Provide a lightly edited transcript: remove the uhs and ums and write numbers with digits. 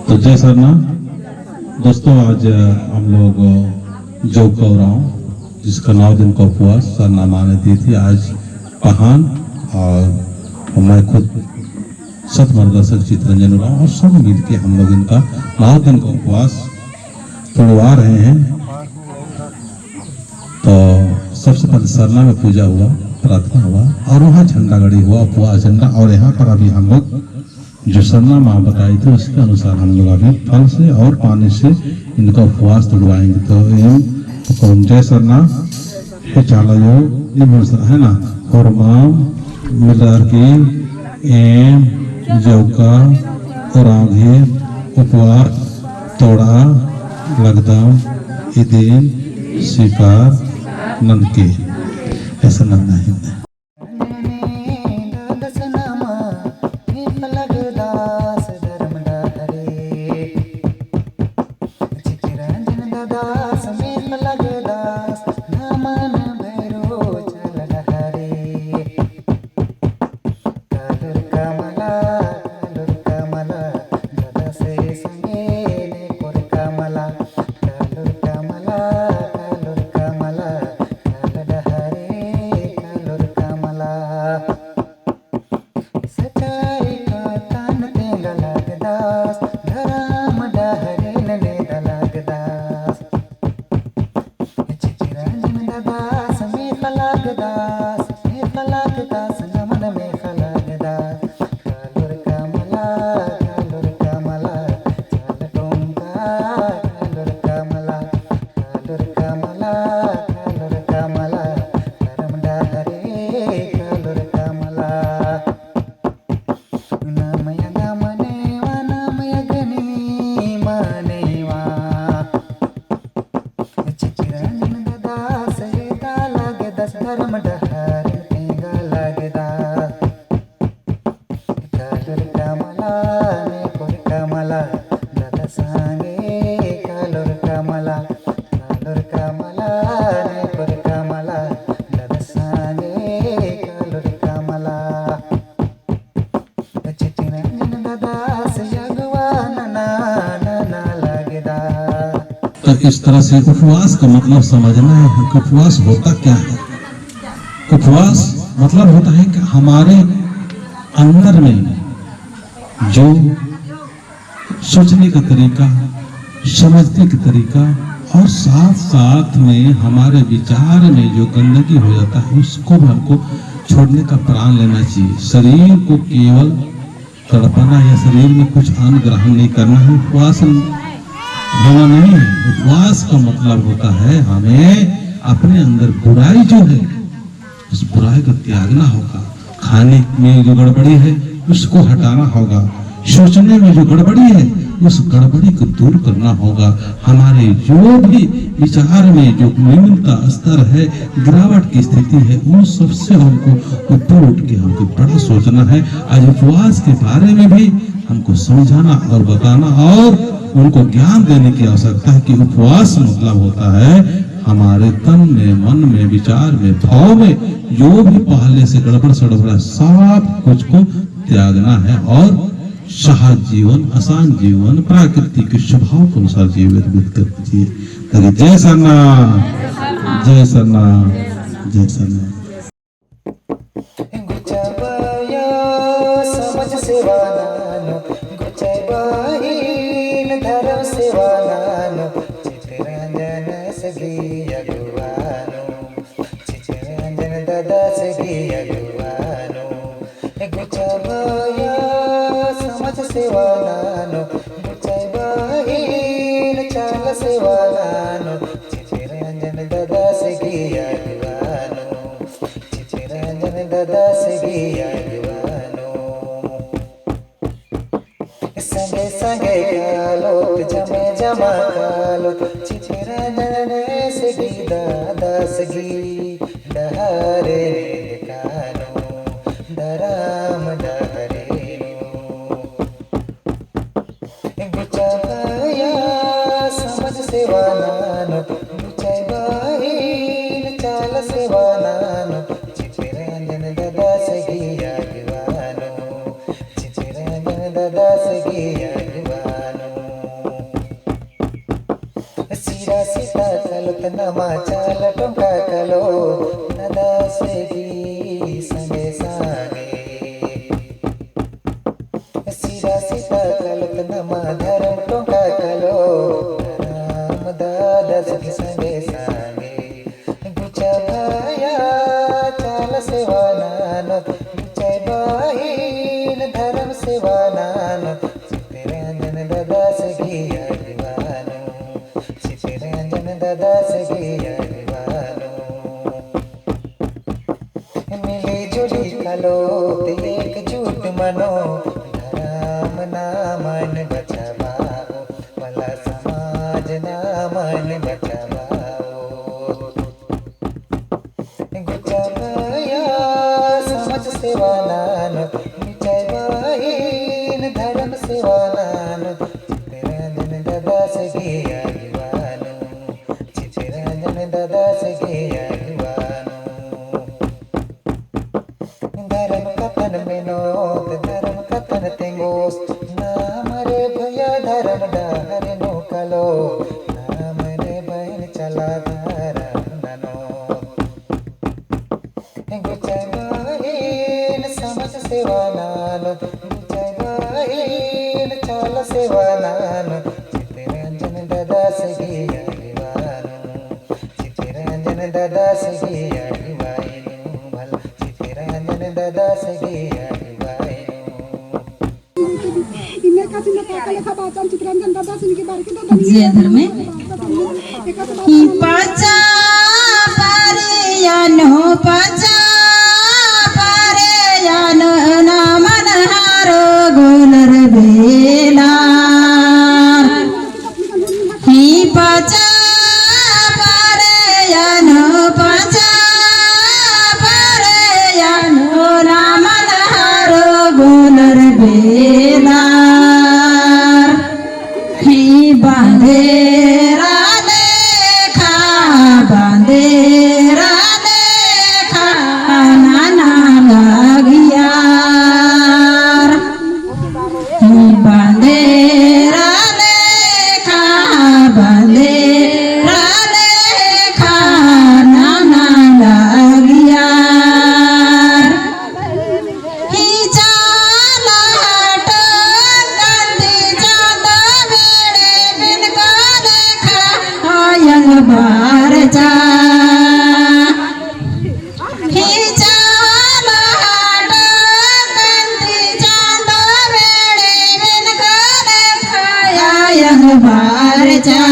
तो जय सरना दोस्तों, आज हम लोग जो कौराव जिसका 9 दिन का उपवास सरना माँ ने दी थी, आज पहान और मैं खुद सतमार्गदर्शक चितरंजन उरांव और सब मिल के हम लोग इनका 9 दिन का उपवास तोड़वा रहे हैं। तो सबसे पहले सरना में पूजा हुआ, प्रार्थना हुआ और वहाँ झंडा गड़ी हुआ, उपवास झंडा। और यहाँ पर अभी हम लोग जो सरना माँ बताई थी उसके अनुसार हम लोग अभी फल से और पानी से इनका उपवास तोड़वाएंगे। तो जय सरना हे चाला जो ये है ना, और माँ मिलर की एम जौका और आगे उपवास तोड़ा लगदाम दिन स्वीकार नंद के ऐसा नंदा है। तो इस तरह से उपवास का मतलब समझना है कि उपवास होता क्या है। उपवास मतलब होता है कि हमारे अंदर में जो सोचने का तरीका, समझने का तरीका और साथ साथ में हमारे विचार में जो गंदगी हो जाता है उसको भी हमको छोड़ने का प्राण लेना चाहिए। शरीर को केवल तड़पाना या शरीर में कुछ अन्न ग्रहण नहीं करना है, उपवास होना नहीं है। उपवास का मतलब होता है हमें अपने अंदर बुराई जो है उस बुराई को त्यागना होगा। खाने में जो गड़बड़ी है उसको हटाना होगा, सोचने में जो गड़बड़ी है उस गड़बड़ी को दूर करना होगा। हमारे जो भी विचार में जो निम्नता स्तर है, गिरावट की स्थिति है, उन सबसे हमको ऊपर उठ के हमको बड़ा सोचना है। आज उपवास के बारे में भी हमको समझाना और बताना और उनको ज्ञान देने की आवश्यकता है कि उपवास मतलब होता है हमारे तन में, मन में, विचार में, भाव में जो भी पहले से गड़बड़ सड़बड़ा सब कुछ को त्यागना है और सहज जीवन, आसान जीवन, प्राकृतिक स्वभाव के अनुसार जीवित करना चाहिए। जय सरना, जय सरना, जय सरना। सेवानो गुचाई बाहीन चाल सेवानो चिचिरंजन दादा से गिया दीवानो चिचिरंजन दादा से गिया दीवानो संगे संगे कालो जमे जमा कालो चिचिरंजन से गी दादा से गी दहारे कानो दराम दहरे सेवानो गुचाई बाहीन चाल सेवानो चिचिरंजन दादा से गिया दीवानो चिचिरंजन दादा से गिया दीवानो। नमा चाल टोंका कलो नदासेगी संगे सांगे सीधा सीधा कलत नमा धर्म टोंका कलो राम दादा संगे सांगे गुचा भाया चाल सेवा नानो गुचाई बाहीन धर्म सेवा नानो चित्तरंजन दादा सगी अभिवानो चित्तरंजन दादा सगी अभिवानो मिली जुली कलो एकजुट मनो धर्म नामन बचावाओ भला समाज नामन बचावाओ गुचाया समाज सेवा नानो गुचाई बाहीन धर्म सेवा नानो चित्तरंजन दादा सगी अभिवानो चित्तरंजन दादा सगी अभिवानो धर्म कथन में नोत धर्म कथन तेंगोस नाम रे भैया धर्म डाहर नो कलो नाम रे बहन चला धर्म ननो गुचाई बाहीन समझ सेवा नानो गुचाई बाहीन चाल सेवा नानो चित्तरंजन दादा सगी अभिवानो चित्तरंजन दादा सगी अभिवानो भला चित्तरंजन दादा सगी अभिवानो जिया धर्म की पाचा पारेयानो पाचा पारेयानो नामन हारो गोलर बेला ही पाचा पारेयानो पाचा पारेयानो नामन हारो गोलर बेला ही बांधेरा देखा नाना लगिया ही बांधेरा देखा नाना लगिया ही चाला टंगंदी चांद वेड़े बिन को देखा आयंग बार जा ही चाला टंगंदी चांद वेड़े बिन को देखा आयंग बार जा